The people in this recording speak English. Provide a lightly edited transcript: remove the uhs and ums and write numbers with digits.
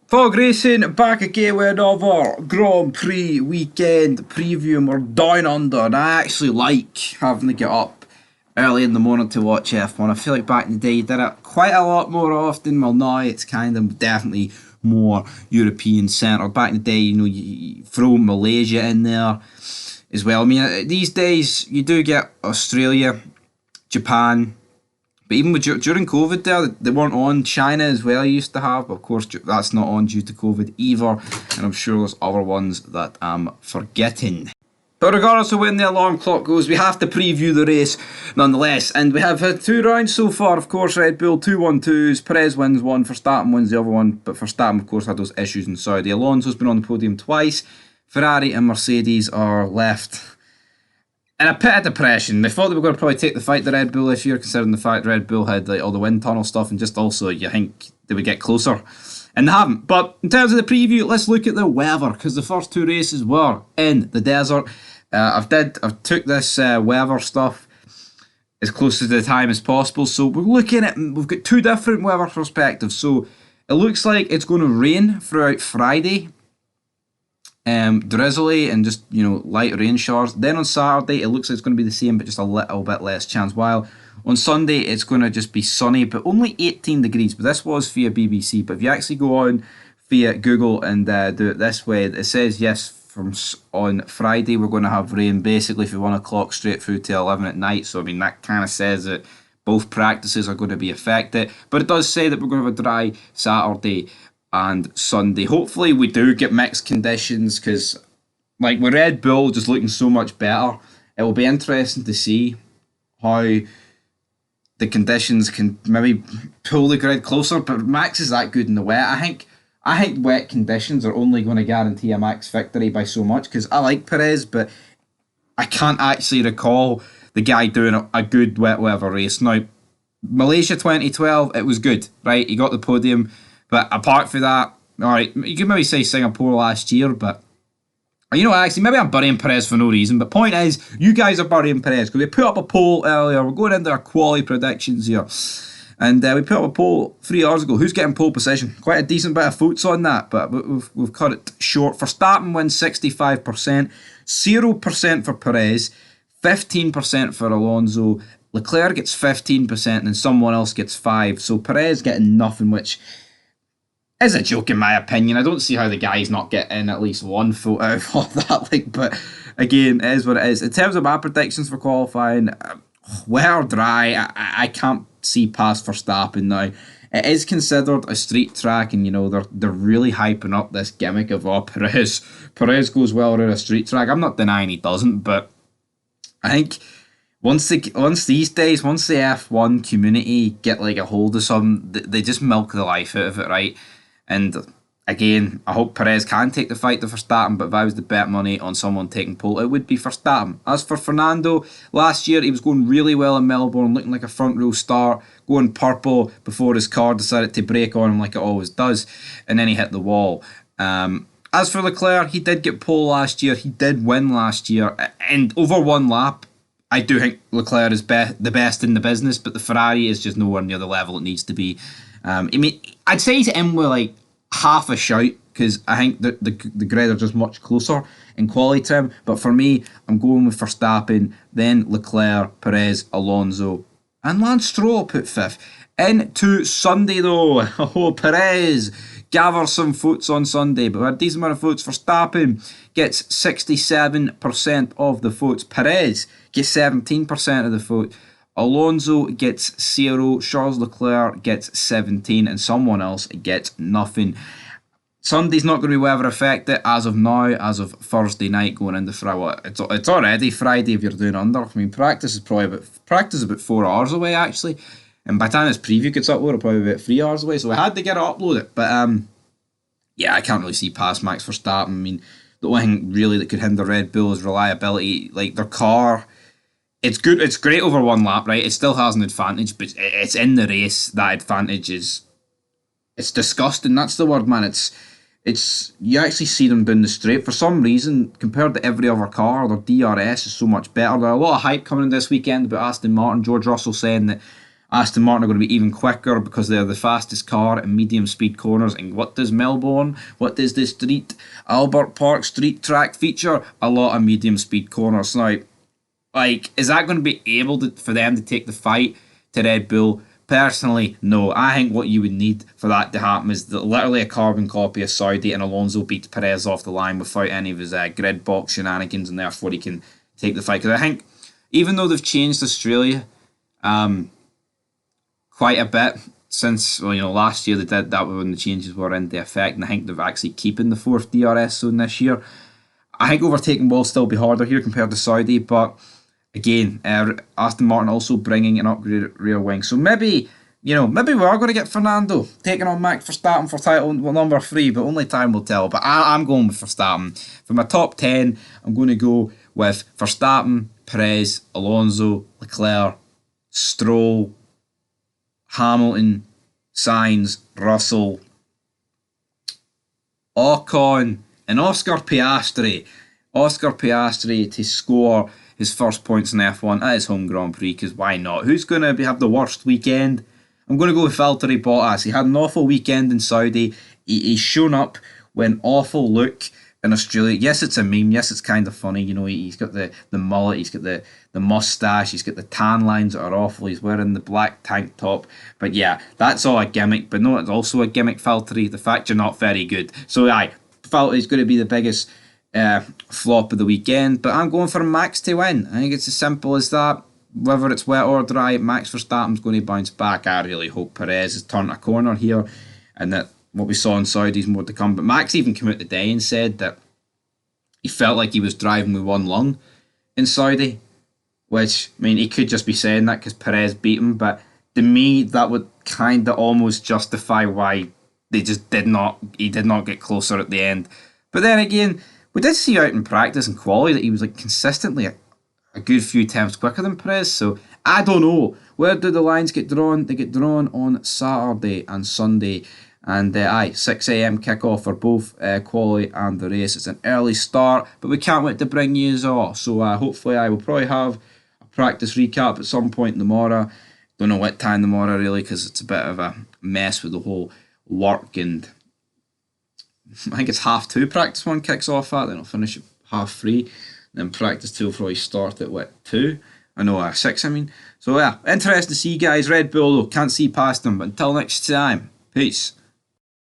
Fog Racing back again with another Grand Prix weekend preview, and we're down under. And I actually like having to get up early in the morning to watch F1. I feel like back in the day you did it quite a lot more often. Well, now it's kind of definitely more European centred. Back in the day, you throw Malaysia in there as well. I mean, these days you do get Australia, Japan. But even during COVID there, they weren't on. China as well used to have, but of course that's not on due to COVID either. And I'm sure there's other ones that I'm forgetting. But regardless of when the alarm clock goes, we have to preview the race nonetheless. And we have had 2 rounds so far. Of course, Red Bull 2-1-2s. Perez wins one, Verstappen wins the other one. But Verstappen, of course, had those issues in Saudi. Alonso's been on the podium twice. Ferrari and Mercedes are left in a pit of depression. They thought they were going to probably take the fight to Red Bull this year, considering the fact Red Bull had like all the wind tunnel stuff, and just also you think they would get closer, and they haven't. But in terms of the preview, let's look at the weather, because the first 2 races were in the desert. I've took this weather stuff as close to the time as possible. So we've got 2 different weather perspectives. So it looks like it's going to rain throughout Friday. Drizzly and just light rain showers. Then on Saturday it looks like it's going to be the same, but just a little bit less chance. While on Sunday it's going to just be sunny, but only 18 degrees. But this was via BBC. But if you actually go on via Google and do it this way, it says yes. On Friday we're going to have rain basically from 1 o'clock straight through to 11 at night. So I mean that kind of says that both practices are going to be affected. But it does say that we're going to have a dry Saturday and Sunday. Hopefully we do get mixed conditions, because like with Red Bull just looking so much better, it will be interesting to see how the conditions can maybe pull the grid closer. But Max is that good in the wet. I think wet conditions are only going to guarantee a Max victory by so much, because I like Perez, but I can't actually recall the guy doing a good wet weather race. Now, Malaysia 2012, it was good, right? He got the podium. But apart from that, alright, you could maybe say Singapore last year, but actually, maybe I'm burying Perez for no reason. But point is, you guys are burying Perez, because we put up a poll earlier. We're going into our quality predictions here. And we put up a poll 3 hours ago. Who's getting pole position? Quite a decent bit of votes on that, but we've cut it short. Verstappen wins 65%, 0% for Perez, 15% for Alonso. Leclerc gets 15%, and then someone else gets 5%. So Perez getting nothing, which is a joke in my opinion. I don't see how the guy's not getting at least 1 vote out of all that. But again, it is what it is. In terms of my predictions for qualifying, wet or dry, I can't see past Verstappen now. It is considered a street track, and they're really hyping up this gimmick of Perez goes well around a street track. I'm not denying he doesn't, but I think once the F1 community get like a hold of something, they just milk the life out of it, right? And again, I hope Perez can take the fight to Verstappen, but if I was to bet money on someone taking pole, it would be Verstappen. As for Fernando, last year he was going really well in Melbourne, looking like a front row star, going purple before his car decided to break on him like it always does, and then he hit the wall. As for Leclerc, he did get pole last year, he did win last year, and over 1 lap, I do think Leclerc is the best in the business, but the Ferrari is just nowhere near the level it needs to be. I'd say he's in with like half a shout, because I think the grid are just much closer in quality to him. But for me, I'm going with Verstappen, then Leclerc, Perez, Alonso, and Lance Stroll put 5th. Into Sunday though, Perez gather some votes on Sunday, but we had a decent amount of votes. Verstappen gets 67% of the votes. Perez gets 17% of the vote. Alonso gets 0, Charles Leclerc gets 17, and someone else gets nothing. Sunday's not going to be weather affected as of now, as of Thursday night going into Friday. It's already Friday if you're doing under. I mean, practice is about 4 hours away actually, and by the time this preview gets uploaded, it'll probably be about 3 hours away. So I had to get it uploaded, but yeah, I can't really see past Max Verstappen. I mean, the only thing really that could hinder Red Bull is reliability. Like their car. It's good. It's great over 1 lap, right? It still has an advantage, but it's in the race. That advantage it's disgusting. That's the word, man. It's you actually see them down the straight for some reason compared to every other car. Their DRS is so much better. There's a lot of hype coming in this weekend about Aston Martin. George Russell saying that Aston Martin are going to be even quicker because they're the fastest car in medium speed corners. And what does Melbourne, what does the street, Albert Park street track feature? A lot of medium speed corners. Now, like, is that going to be able for them to take the fight to Red Bull? Personally, no. I think what you would need for that to happen is literally a carbon copy of Saudi, and Alonso beats Perez off the line without any of his grid box shenanigans, and therefore he can take the fight. Because I think, even though they've changed Australia quite a bit since, well, last year they did that when the changes were into effect, and I think they're actually keeping the fourth DRS zone this year. I think overtaking will still be harder here compared to Saudi, but again, Aston Martin also bringing an upgraded rear wing. So maybe we are going to get Fernando taking on Max Verstappen for title number 3, but only time will tell. But I'm going with Verstappen. For my top 10, I'm going to go with Verstappen, Perez, Alonso, Leclerc, Stroll, Hamilton, Sainz, Russell, Ocon, and Oscar Piastri. Oscar Piastri to score his first points in F1 at his home Grand Prix, because why not? Who's going to have the worst weekend? I'm going to go with Valtteri Bottas. He had an awful weekend in Saudi. He's shown up with an awful look in Australia. Yes, it's a meme. Yes, it's kind of funny. He's got the mullet. He's got the mustache. He's got the tan lines that are awful. He's wearing the black tank top. But yeah, that's all a gimmick. But no, it's also a gimmick, Valtteri. The fact you're not very good. So Valtteri's going to be the biggest flop of the weekend, but I'm going for Max to win. I think it's as simple as that. Whether it's wet or dry, Max Verstappen's going to bounce back. I really hope Perez has turned a corner here, and that what we saw in Saudi is more to come. But Max even came out today and said that he felt like he was driving with one lung in Saudi, which, I mean, he could just be saying that because Perez beat him, but to me, that would kind of almost justify why he did not get closer at the end. But then again, we did see out in practice and quality that he was consistently a good few times quicker than Perez. So I don't know. Where do the lines get drawn? They get drawn on Saturday and Sunday. And 6 a.m. kickoff for both quality and the race. It's an early start, but we can't wait to bring you all. So hopefully I will probably have a practice recap at some point tomorrow. Don't know what time tomorrow really, because it's a bit of a mess with the whole work, and I think it's 2:30 practice 1 kicks off at, then I'll finish at 3:30, then practice 2 will probably start at 2. 6 I mean. So yeah, interesting to see guys. Red Bull though, can't see past them, but until next time, peace.